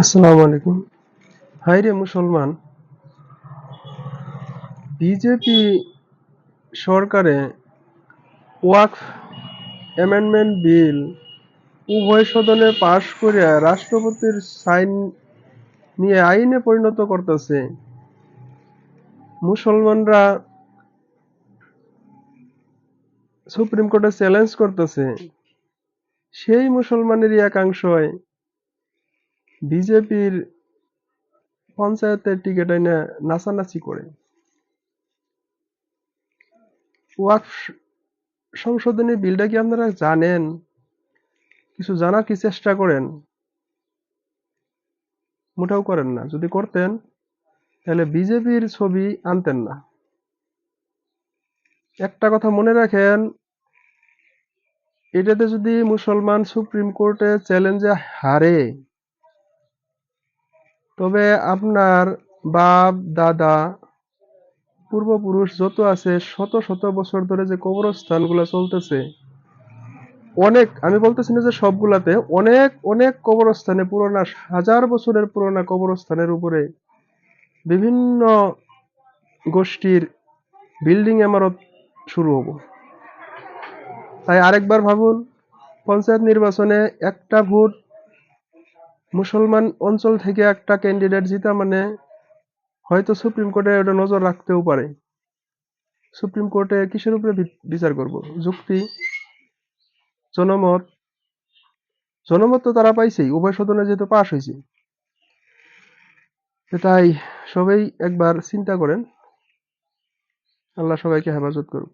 আসসালামু আলাইকুম। হায়রে মুসলমান, বিজেপি সরকারে ওয়াকফ অ্যামেন্ডমেন্ট বিল উভয় সদনে পাশ করিয়া রাষ্ট্রপতির সাইন নিয়ে আইনে পরিণত করতেছে। মুসলমানরা সুপ্রিম কোর্টে চ্যালেঞ্জ করতেছে। সেই মুসলমানেরই একাংশই বিজেপির পঞ্চায়েতের টিকিট এনে নাচানাচি করে। ওয়াকফ সংশোধনী বিলটা কি আপনারা জানেন? কিছু জানার কি চেষ্টা করেন? মোটেও করেন না। যদি করতেন তাহলে বিজেপির ছবি আনতেন না। একটা কথা মনে রাখেন, এটাতে যদি মুসলমান সুপ্রিম কোর্টে চ্যালেঞ্জে হারে, তবে আপনার বাপ দাদা পূর্বপুরুষ যত আছে শত শত বছর ধরে যে কবরস্থানগুলো চলতেছে, অনেক, আমি বলতেছি না যে সবগুলাতে, অনেক অনেক কবরস্থানে, পুরোনো হাজার বছরের পুরোনো কবরস্থানের উপরে বিভিন্ন গোষ্ঠীর বিল্ডিং ইমারত শুরু হবো। তাই আরেকবার ভাবুন, পঞ্চায়েত নির্বাচনে একটা ভোট মুসলমান অঞ্চল থেকে একটা ক্যান্ডিডেট জিতা মানে হয়তো সুপ্রিম কোর্টে ওটা নজর রাখতেও পারে। সুপ্রিম কোর্টে কিসের উপরে বিচার করব? যুক্তি, জনমত। জনমত তো তারা পাইছেই, উভয় সদনে যেহেতু পাশ হয়েছে। তাই সবাই একবার চিন্তা করেন। আল্লাহ সবাইকে হেফাজত করুক।